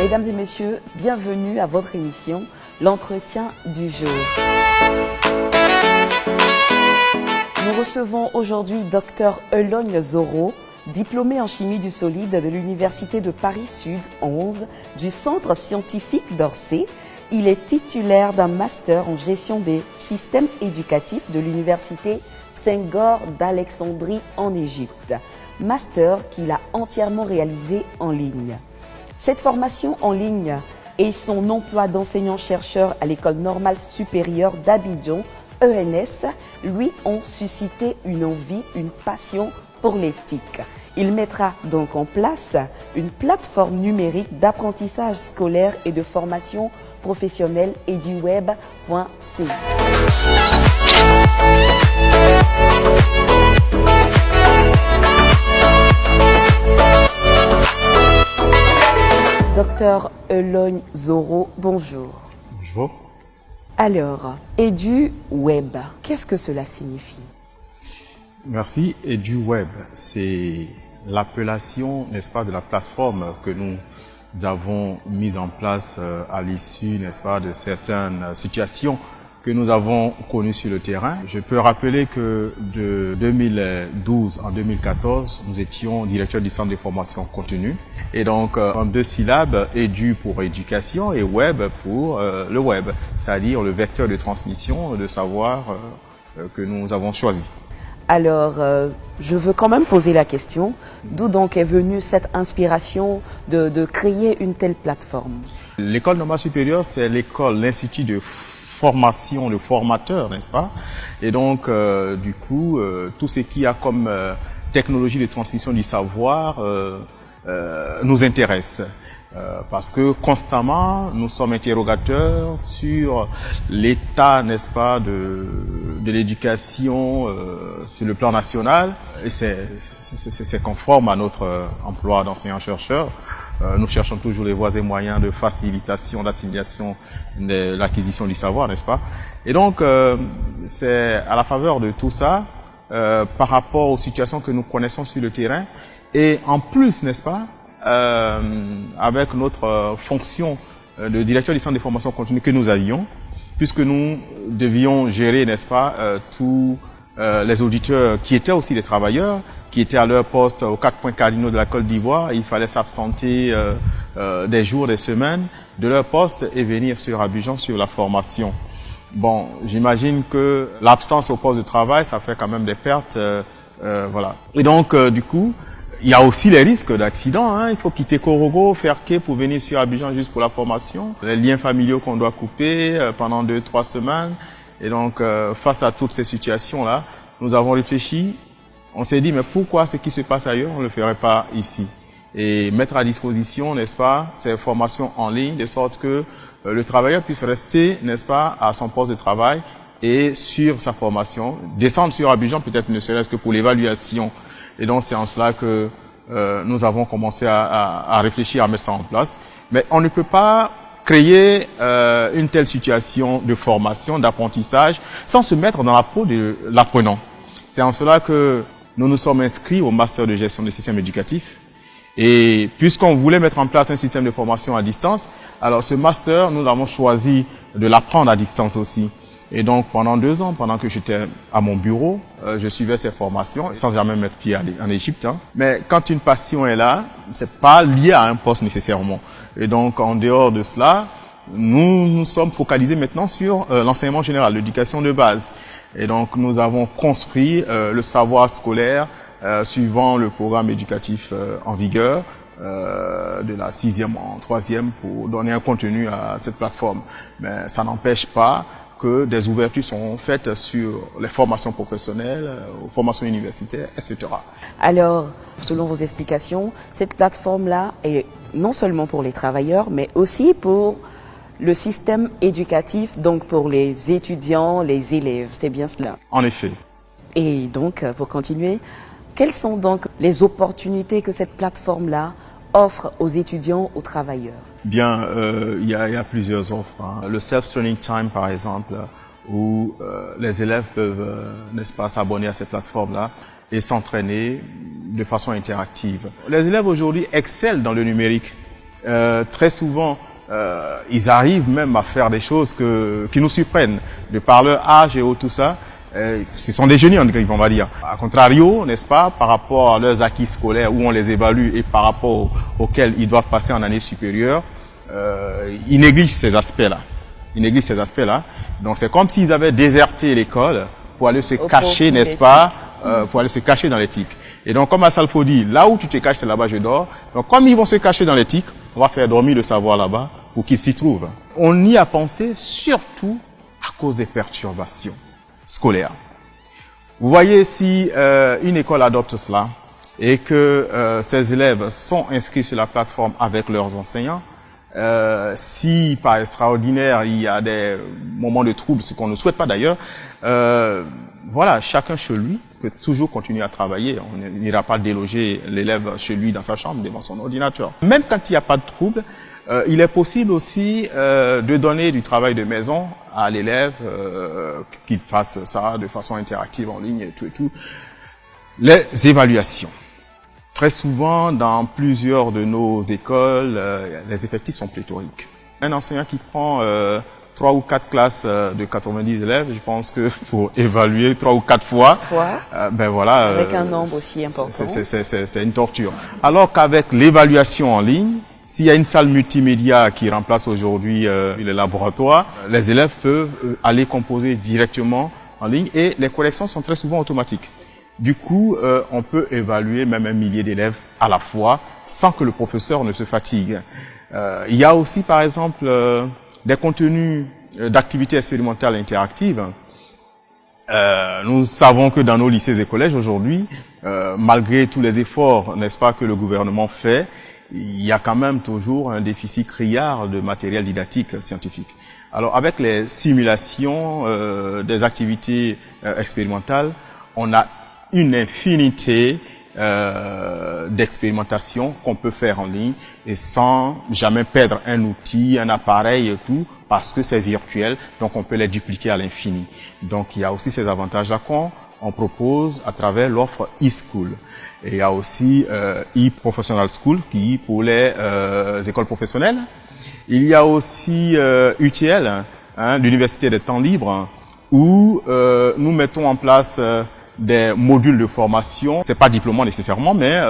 Mesdames et messieurs, bienvenue à votre émission, l'entretien du jour. Nous recevons aujourd'hui Dr Elogne Zoro, diplômé en chimie du solide de l'Université de Paris-Sud 11 du Centre scientifique d'Orsay. Il est titulaire d'un master en gestion des systèmes éducatifs de l'Université Senghor d'Alexandrie en Égypte. Master qu'il a entièrement réalisé en ligne. Cette formation en ligne et son emploi d'enseignant-chercheur à l'École normale supérieure d'Abidjan, ENS, lui ont suscité une envie, une passion pour l'éthique. Il mettra donc en place une plateforme numérique d'apprentissage scolaire et de formation professionnelle eduweb.c. Docteur Elogne Zoro, bonjour. Bonjour. Alors, EduWeb, qu'est-ce que cela signifie? Merci. EduWeb, c'est l'appellation, n'est-ce pas, de la plateforme que nous avons mise en place à l'issue, n'est-ce pas, de certaines situations que nous avons connues sur le terrain. Je peux rappeler que de 2012 en 2014, nous étions directeurs du centre de formation continue. Et donc, en deux syllabes, édu pour éducation et web pour le web, c'est-à-dire le vecteur de transmission de savoir que nous avons choisi. Alors, je veux quand même poser la question, d'où donc est venue cette inspiration de créer une telle plateforme? L'école normale supérieure, c'est l'école, l'institut de formation de formateurs, n'est-ce pas? Et donc, du coup, tout ce qui a comme technologie de transmission du savoir nous intéresse. Parce que constamment, nous sommes interrogateurs sur l'état, n'est-ce pas, de l'éducation sur le plan national. Et c'est conforme à notre emploi d'enseignant-chercheur. Nous cherchons toujours les voies et moyens de facilitation, d'assimilation de l'acquisition du savoir, n'est-ce pas? Et donc, c'est à la faveur de tout ça, par rapport aux situations que nous connaissons sur le terrain, et en plus, n'est-ce pas, avec notre fonction de directeur du centre de formation continue que nous avions, puisque nous devions gérer, n'est-ce pas, tous les auditeurs qui étaient aussi des travailleurs, qui étaient à leur poste aux 4 points cardinaux de la Côte d'Ivoire. Il fallait s'absenter des jours, des semaines de leur poste et venir sur Abidjan sur la formation. Bon, j'imagine que l'absence au poste de travail, ça fait quand même des pertes, voilà. Et donc, du coup, il y a aussi les risques d'accident. Hein. Il faut quitter Korogo, faire quai pour venir sur Abidjan juste pour la formation. Les liens familiaux qu'on doit couper pendant 2-3 semaines. Et donc, face à toutes ces situations-là, nous avons réfléchi. On s'est dit, mais pourquoi ce qui se passe ailleurs, on ne le ferait pas ici? Et mettre à disposition, n'est-ce pas, ces formations en ligne, de sorte que le travailleur puisse rester, n'est-ce pas, à son poste de travail et sur sa formation. Descendre sur Abidjan, peut-être ne serait-ce que pour l'évaluation. Et donc, c'est en cela que nous avons commencé à réfléchir, à mettre ça en place. Mais on ne peut pas créer une telle situation de formation, d'apprentissage, sans se mettre dans la peau de l'apprenant. C'est en cela que nous nous sommes inscrits au master de gestion des systèmes éducatifs. Et puisqu'on voulait mettre en place un système de formation à distance, alors ce master, nous avons choisi de l'apprendre à distance aussi. Et donc, pendant 2 ans, pendant que j'étais à mon bureau, je suivais ces formations sans jamais mettre pied en Égypte. Hein. Mais quand une passion est là, c'est pas lié à un poste nécessairement. Et donc, en dehors de cela, nous nous sommes focalisés maintenant sur l'enseignement général, l'éducation de base. Et donc, nous avons construit le savoir scolaire suivant le programme éducatif en vigueur de la 6e en 3e pour donner un contenu à cette plateforme. Mais ça n'empêche pas que des ouvertures sont faites sur les formations professionnelles, formations universitaires, etc. Alors, selon vos explications, cette plateforme-là est non seulement pour les travailleurs, mais aussi pour le système éducatif, donc pour les étudiants, les élèves. C'est bien cela? En effet. Et donc, pour continuer, quelles sont donc les opportunités que cette plateforme-là offre aux étudiants, aux travailleurs? Bien, il y a plusieurs offres. Hein. Le self-training time, par exemple, où les élèves peuvent, n'est-ce pas, s'abonner à cette plateforme-là et s'entraîner de façon interactive. Les élèves aujourd'hui excellent dans le numérique. Très souvent, ils arrivent même à faire des choses qui nous surprennent, de par leur âge et tout ça. Ce sont des génies, on va dire. A contrario, n'est-ce pas, par rapport à leurs acquis scolaires où on les évalue et par rapport auxquels ils doivent passer en année supérieure, ils négligent ces aspects-là. Ils négligent ces aspects-là. Donc c'est comme s'ils avaient déserté l'école pour aller se cacher, n'est-ce pas, pour aller se cacher dans l'éthique. Et donc comme Assalfo dit, là où tu te caches, c'est là-bas je dors. Donc comme ils vont se cacher dans l'éthique, on va faire dormir le savoir là-bas pour qu'ils s'y trouvent. On y a pensé surtout à cause des perturbations scolaires. Vous voyez, si une école adopte cela et que ses élèves sont inscrits sur la plateforme avec leurs enseignants, si par extraordinaire il y a des moments de trouble, ce qu'on ne souhaite pas d'ailleurs, voilà, chacun chez lui peut toujours continuer à travailler. On n'ira pas déloger l'élève chez lui dans sa chambre devant son ordinateur. Même quand il n'y a pas de trouble, il est possible aussi de donner du travail de maison à l'élève, qu'il fasse ça de façon interactive en ligne et tout. Les évaluations. Très souvent, dans plusieurs de nos écoles, les effectifs sont pléthoriques. Un enseignant qui prend 3 ou 4 classes de 90 élèves, je pense que pour évaluer 3 ou 4 fois, ben voilà, avec un nombre aussi important, c'est une torture. Alors qu'avec l'évaluation en ligne, s'il y a une salle multimédia qui remplace aujourd'hui les laboratoires, les élèves peuvent aller composer directement en ligne et les corrections sont très souvent automatiques. Du coup, on peut évaluer même 1 millier d'élèves à la fois sans que le professeur ne se fatigue. Il y a aussi, par exemple, des contenus d'activités expérimentales interactives. Nous savons que dans nos lycées et collèges aujourd'hui, malgré tous les efforts, n'est-ce pas, que le gouvernement fait, il y a quand même toujours un déficit criard de matériel didactique scientifique. Alors, avec les simulations des activités expérimentales, on a une infinité d'expérimentation qu'on peut faire en ligne et sans jamais perdre un outil, un appareil et tout, parce que c'est virtuel, donc on peut les dupliquer à l'infini. Donc il y a aussi ces avantages-là qu'on propose à travers l'offre e-school. Et il y a aussi e-professional school qui pour les écoles professionnelles. Il y a aussi UTL, l'Université des temps libres, où nous mettons en place des modules de formation, c'est pas diplômant nécessairement, mais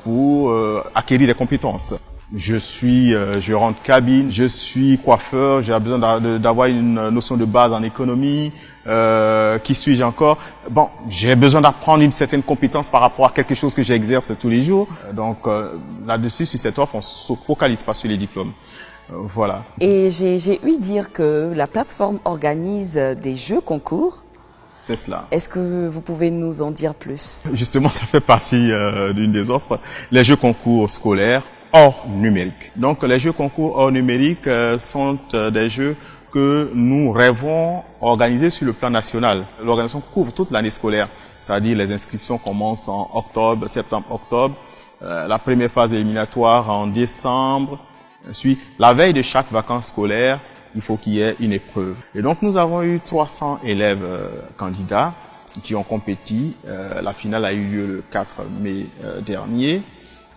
pour acquérir des compétences. Je rentre cabine, je suis coiffeur, j'ai besoin d'avoir une notion de base en économie, qui suis-je encore? Bon, j'ai besoin d'apprendre une certaine compétence par rapport à quelque chose que j'exerce tous les jours. Donc là-dessus, sur cette offre, on se focalise pas sur les diplômes. Voilà. Et j'ai ouï dire que la plateforme organise des jeux concours. C'est cela. Est-ce que vous pouvez nous en dire plus? Justement, ça fait partie d'une des offres, les jeux concours scolaires hors numérique. Donc, les jeux concours hors numérique sont des jeux que nous rêvons organiser sur le plan national. L'organisation couvre toute l'année scolaire, c'est-à-dire les inscriptions commencent en octobre, septembre-octobre, la première phase éliminatoire en décembre, ensuite la veille de chaque vacances scolaires, il faut qu'il y ait une épreuve. Et donc, nous avons eu 300 élèves candidats qui ont compéti. La finale a eu lieu le 4 mai dernier.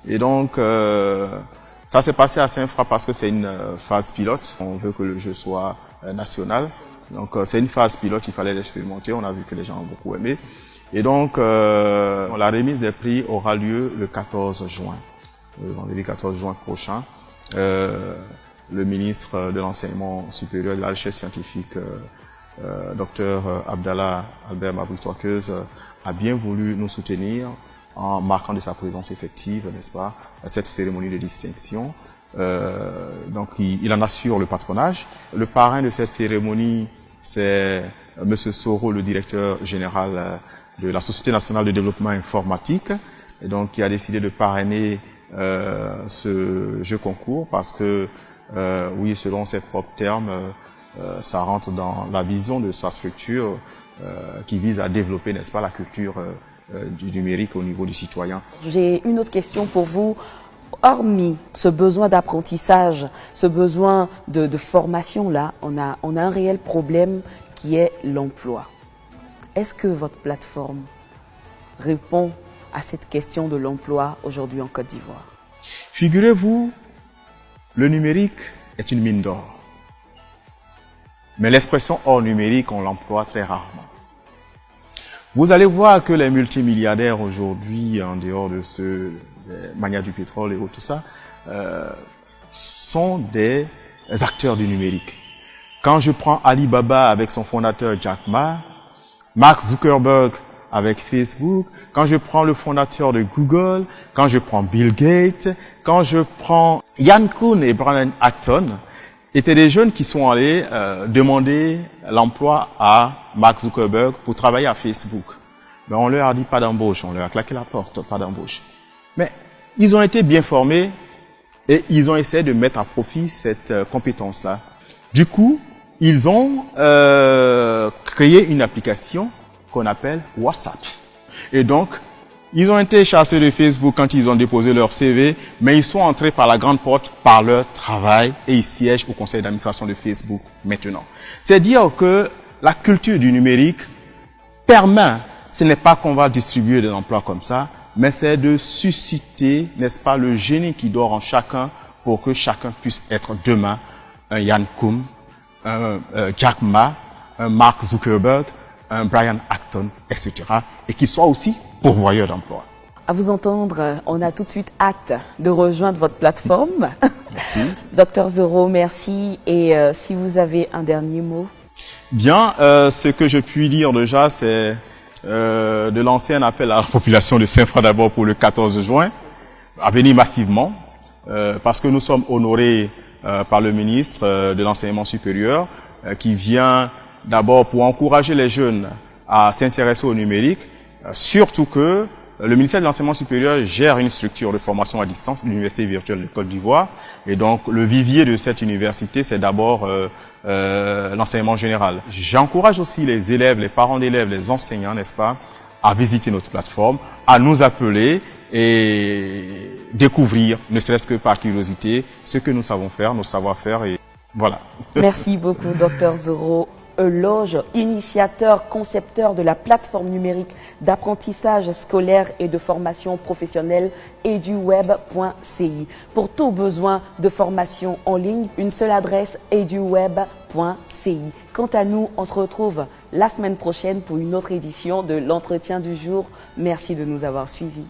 Et donc, ça s'est passé à Saint-Fra parce que c'est une phase pilote. On veut que le jeu soit national. Donc, c'est une phase pilote, il fallait l'expérimenter. On a vu que les gens ont beaucoup aimé. Et donc, la remise des prix aura lieu le 14 juin, le vendredi 14 juin prochain. Le ministre de l'Enseignement supérieur et de la recherche scientifique, Dr Abdallah Albert Mabry-Toikeuse, a bien voulu nous soutenir en marquant de sa présence effective, n'est-ce pas, à cette cérémonie de distinction. Donc, il en assure le patronage. Le parrain de cette cérémonie, c'est Monsieur Soro, le directeur général de la Société nationale de développement informatique, et donc qui a décidé de parrainer ce jeu concours parce que oui, selon ses propres termes, ça rentre dans la vision de sa structure qui vise à développer, n'est-ce pas, la culture du numérique au niveau du citoyen. J'ai une autre question pour vous. Hormis ce besoin d'apprentissage, ce besoin de formation-là, on a un réel problème qui est l'emploi. Est-ce que votre plateforme répond à cette question de l'emploi aujourd'hui en Côte d'Ivoire? Figurez-vous Le numérique est une mine d'or. Mais l'expression hors numérique, on l'emploie très rarement. Vous allez voir que les multimilliardaires aujourd'hui, en dehors de ceux des manias du pétrole et tout ça, sont des acteurs du numérique. Quand je prends Alibaba avec son fondateur Jack Ma, Mark Zuckerberg avec Facebook, quand je prends le fondateur de Google, quand je prends Bill Gates, quand je prends Ian Kuhn et Brian Acton, étaient des jeunes qui sont allés demander l'emploi à Mark Zuckerberg pour travailler à Facebook. Mais on leur a dit pas d'embauche, on leur a claqué la porte, pas d'embauche. Mais ils ont été bien formés et ils ont essayé de mettre à profit cette compétence-là. Du coup, ils ont créé une application qu'on appelle WhatsApp. Et donc, ils ont été chassés de Facebook quand ils ont déposé leur CV, mais ils sont entrés par la grande porte par leur travail et ils siègent au conseil d'administration de Facebook maintenant. C'est dire que la culture du numérique permet, ce n'est pas qu'on va distribuer des emplois comme ça, mais c'est de susciter, n'est-ce pas, le génie qui dort en chacun pour que chacun puisse être demain un Ian Kuhn, un Jack Ma, un Mark Zuckerberg, un Brian Acton, etc. et qu'il soit aussi pourvoyeur d'emploi. À vous entendre, on a tout de suite hâte de rejoindre votre plateforme. Merci. Docteur Zoro, merci. Et si vous avez un dernier mot? Bien, ce que je puis dire déjà, c'est de lancer un appel à la population de Saint-Franc d'abord pour le 14 juin, à venir massivement, parce que nous sommes honorés par le ministre de l'Enseignement supérieur, qui vient d'abord pour encourager les jeunes à s'intéresser au numérique, surtout que le ministère de l'Enseignement supérieur gère une structure de formation à distance, l'Université virtuelle de Côte d'Ivoire, et donc le vivier de cette université, c'est d'abord l'enseignement général. J'encourage aussi les élèves, les parents d'élèves, les enseignants, n'est-ce pas, à visiter notre plateforme, à nous appeler et découvrir, ne serait-ce que par curiosité, ce que nous savons faire, nos savoir-faire, et voilà. Merci beaucoup, Docteur Zoro Euloge, initiateur, concepteur de la plateforme numérique d'apprentissage scolaire et de formation professionnelle eduweb.ci. Pour tout besoin de formation en ligne, une seule adresse, eduweb.ci. Quant à nous, on se retrouve la semaine prochaine pour une autre édition de l'entretien du jour. Merci de nous avoir suivis.